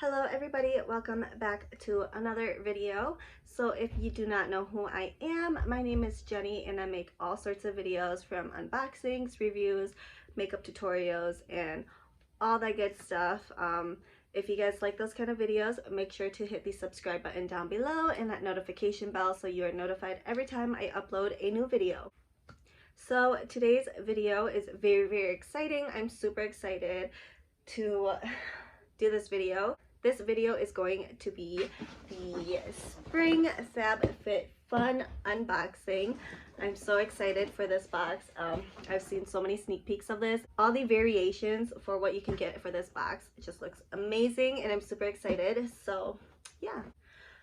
Hello everybody, welcome back to another video. So if you do not know who I am, my name is Jenny and I make all sorts of videos from unboxings, reviews, makeup tutorials, and all that good stuff. If you guys like those kind of videos, make sure to hit the subscribe button down below and that notification bell so you are notified every time I upload a new video. So today's video is very exciting. I'm super excited to do this video. This video is going to be the Spring FabFitFun unboxing. I'm so excited for this box. I've seen so many sneak peeks of this. All the variations for what you can get for this box, it just looks amazing and I'm super excited. So yeah.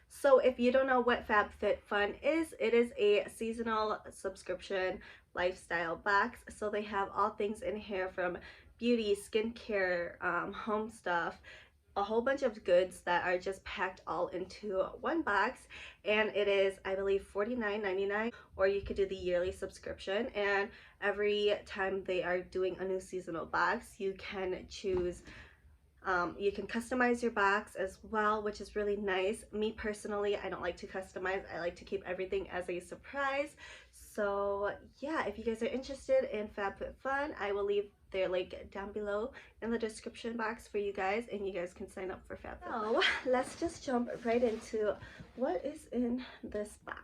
So if you don't know what FabFitFun is, it is a seasonal subscription lifestyle box. So they have all things in here from beauty, skincare, home stuff, a whole bunch of goods that are just packed all into one box, and it is, I believe, $49.99, or you could do the yearly subscription. And every time they are doing a new seasonal box, you can choose you can customize your box as well, which is really nice. Me personally, I don't like to customize. I like to keep everything as a surprise. So yeah, if you guys are interested in FabFitFun, I will leave their link down below in the description box for you guys, and you guys can sign up for FabFitFun. So let's just jump right into what is in this box.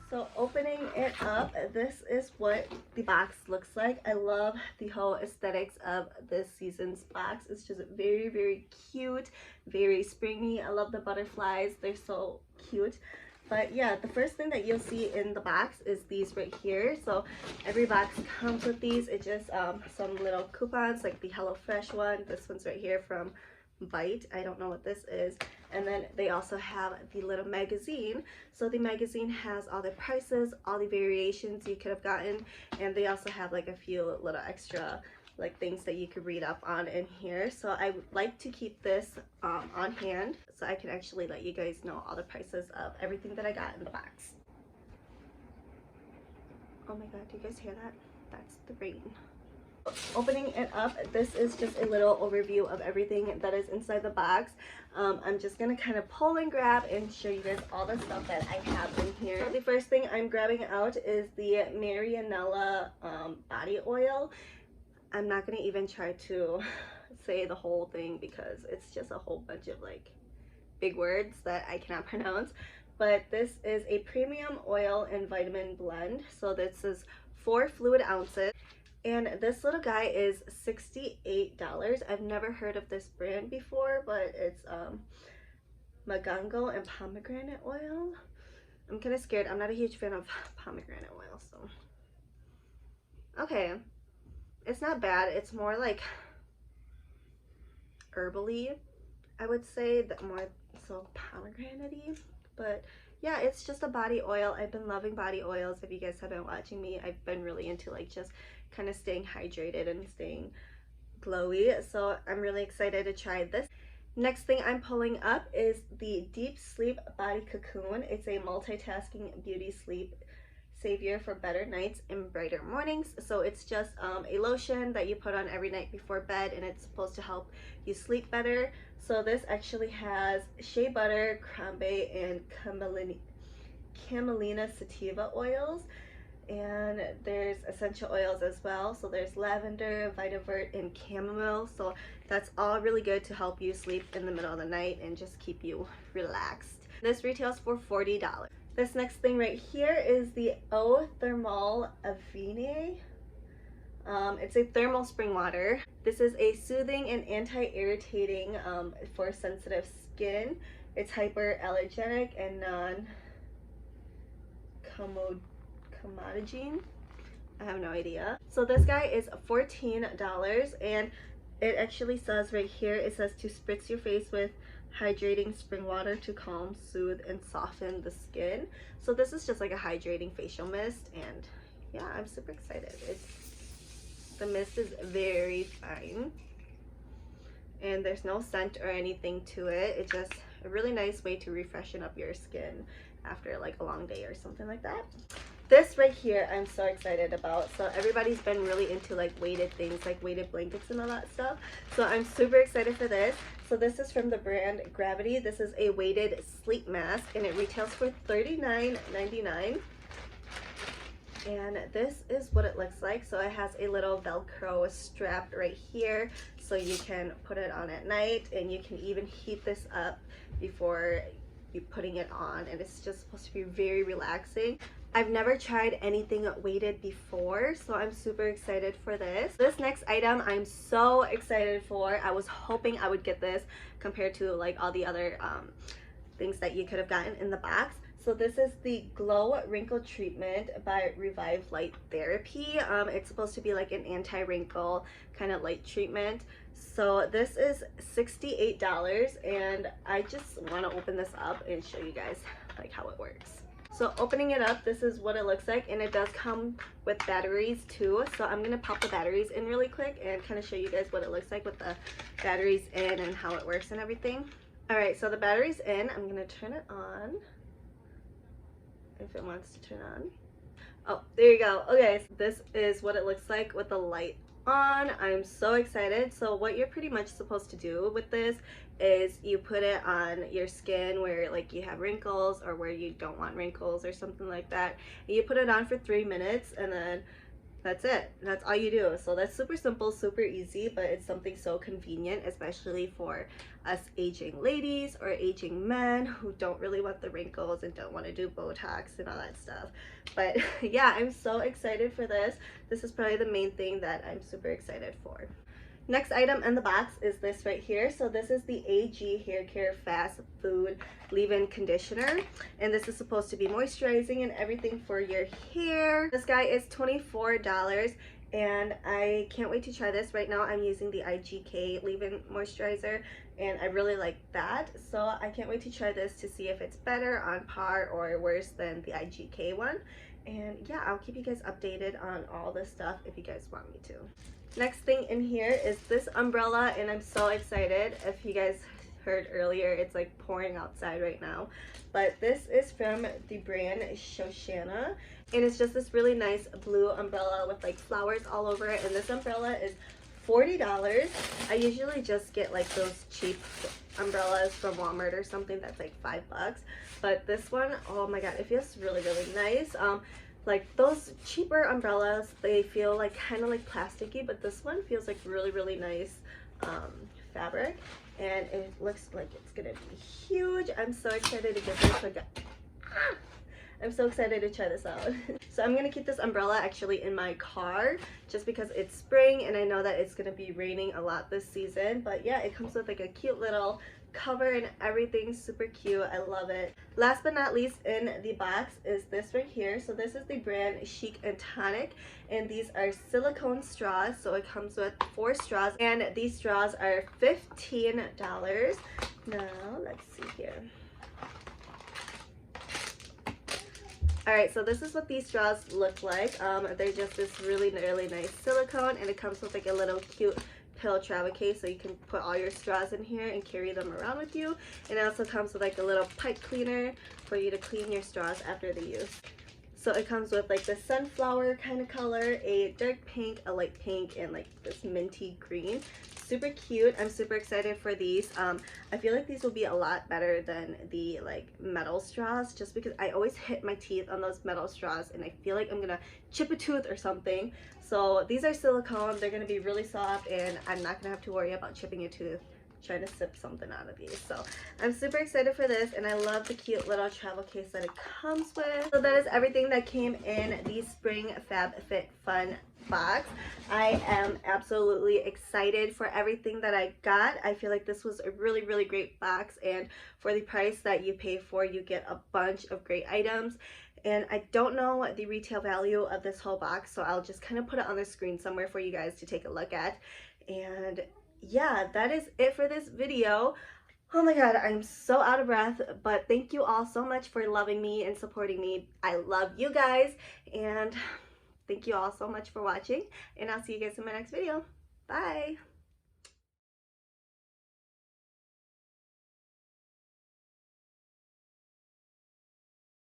So opening it up, this is what the box looks like. I love the whole aesthetics of this season's box. It's just very cute, very springy. I love the butterflies, they're so cute. But yeah, the first thing that you'll see in the box is these right here. So every box comes with these. It's just some little coupons, like the HelloFresh one. This one's right here from Bite. I don't know what this is. And then they also have the little magazine. So the magazine has all the prices, all the variations you could have gotten, and they also have like a few little extra like things that you could read up on in here. So I would like to keep this on hand so I can actually let you guys know all the prices of everything that I got in the box. Oh my god, do you guys hear that? That's the rain. Opening it up, this is just a little overview of everything that is inside the box. I'm just gonna kind of pull and grab and show you guys all the stuff that I have in here. So the first thing I'm grabbing out is the Marianela body oil. I'm not gonna even try to say the whole thing because it's just a whole bunch of like big words that I cannot pronounce. But this is a premium oil and vitamin blend. So this is 4 fluid ounces. And this little guy is $68. I've never heard of this brand before, but it's Magango and pomegranate oil. I'm kind of scared. I'm not a huge fan of pomegranate oil, so. Okay, it's not bad. It's more like herbally, I would say, that more so pomegranate-y. But yeah, it's just a body oil. I've been loving body oils. If you guys have been watching me, I've been really into like just kind of staying hydrated and staying glowy. So I'm really excited to try this. Next thing I'm pulling up is the Deep Sleep Body Cocoon. It's a multitasking beauty sleep savior for better nights and brighter mornings. So it's just a lotion that you put on every night before bed, and it's supposed to help you sleep better. So this actually has shea butter, cranberry, and camelina sativa oils, and there's essential oils as well. So there's lavender, vetiver, and chamomile. So that's all really good to help you sleep in the middle of the night and just keep you relaxed. This retails for $40. This next thing right here is the Eau Thermale Avene. It's a thermal spring water. This is a soothing and anti-irritating for sensitive skin. It's hyperallergenic and non-comedogene. I have no idea. So this guy is $14, and it actually says right here, it says to spritz your face with hydrating spring water to calm, soothe, and soften the skin. So this is just like a hydrating facial mist, and yeah, I'm super excited. The mist is very fine, and there's no scent or anything to it. It's just a really nice way to refreshen up your skin after like a long day or something like that. this right here I'm so excited about. So everybody's been really into like weighted things, like weighted blankets and all that stuff. So I'm super excited for this. So this is from the brand Gravity. This is a weighted sleep mask and it retails for $39.99. And this is what it looks like. So it has a little Velcro strap right here, so you can put it on at night, and you can even heat this up before you putting it on, and it's just supposed to be very relaxing. I've never tried anything weighted before, so I'm super excited for this. This next item I'm so excited for. I was hoping I would get this compared to like all the other things that you could have gotten in the box. So this is the Glow Wrinkle Treatment by Revive Light Therapy. It's supposed to be like an anti-wrinkle kind of light treatment. So this is $68, and I just want to open this up and show you guys like how it works. So opening it up, this is what it looks like, and it does come with batteries too. So I'm gonna pop the batteries in really quick and kind of show you guys what it looks like with the batteries in and how it works and everything. All right, so the battery's in. I'm gonna turn it on if it wants to turn on. Oh, there you go. Okay, so this is what it looks like with the light on. I'm so excited. So what you're pretty much supposed to do with this is you put it on your skin where like you have wrinkles or where you don't want wrinkles or something like that. And you put it on for 3 minutes, and then that's it. That's all you do. So that's super simple, super easy, but it's something so convenient, especially for us aging ladies or aging men who don't really want the wrinkles and don't want to do Botox and all that stuff. But yeah, I'm so excited for this. This is probably the main thing that I'm super excited for. Next item in the box is this right here. So this is the AG Hair Care Fast Food Leave-In Conditioner, and this is supposed to be moisturizing and everything for your hair. This guy is $24, and I can't wait to try this. Right now I'm using the IGK Leave-In Moisturizer, and I really like that. So I can't wait to try this to see if it's better, on par, or worse than the IGK one. And yeah, I'll keep you guys updated on all this stuff if you guys want me to. Next thing in here is this umbrella, and I'm so excited. If you guys heard earlier, it's like pouring outside right now. But this is from the brand Shoshana, and it's just this really nice blue umbrella with like flowers all over it. And this umbrella is $40. I usually just get like those cheap umbrellas from Walmart or something that's like $5. But this one, oh my god, it feels really, really nice. Like those cheaper umbrellas, they feel like kind of like plasticky, but this one feels like really, really nice fabric, and it looks like it's gonna be huge. I'm so excited to get this. I'm so excited to try this out. So I'm gonna keep this umbrella actually in my car just because it's spring and I know that it's gonna be raining a lot this season. But yeah, it comes with like a cute little cover and everything, super cute. I love it. Last but not least in the box is this right here. So this is the brand Chic and Tonic, and these are silicone straws. So it comes with 4 straws, and these straws are $15. Now let's see here. Alright, so this is what these straws look like. They're just this really, really nice silicone, and it comes with like a little cute pill travel case, so you can put all your straws in here and carry them around with you. And it also comes with like a little pipe cleaner for you to clean your straws after the use. So it comes with like the sunflower kind of color, a dark pink, a light pink, and like this minty green. Super cute. I'm super excited for these. I feel like these will be a lot better than the like metal straws, just because I always hit my teeth on those metal straws and I feel like I'm gonna chip a tooth or something. So these are silicone. They're gonna be really soft, and I'm not gonna have to worry about chipping a tooth trying to sip something out of these. So I'm super excited for this, and I love the cute little travel case that it comes with. So that is everything that came in the Spring FabFitFun box. I am absolutely excited for everything that I got. I feel like this was a really, really great box, and for the price that you pay for, you get a bunch of great items. And I don't know the retail value of this whole box, so I'll just kind of put it on the screen somewhere for you guys to take a look at. And yeah, that is it for this video. Oh my god, I'm so out of breath, but thank you all so much for loving me and supporting me. I love you guys, and thank you all so much for watching, and I'll see you guys in my next video. Bye!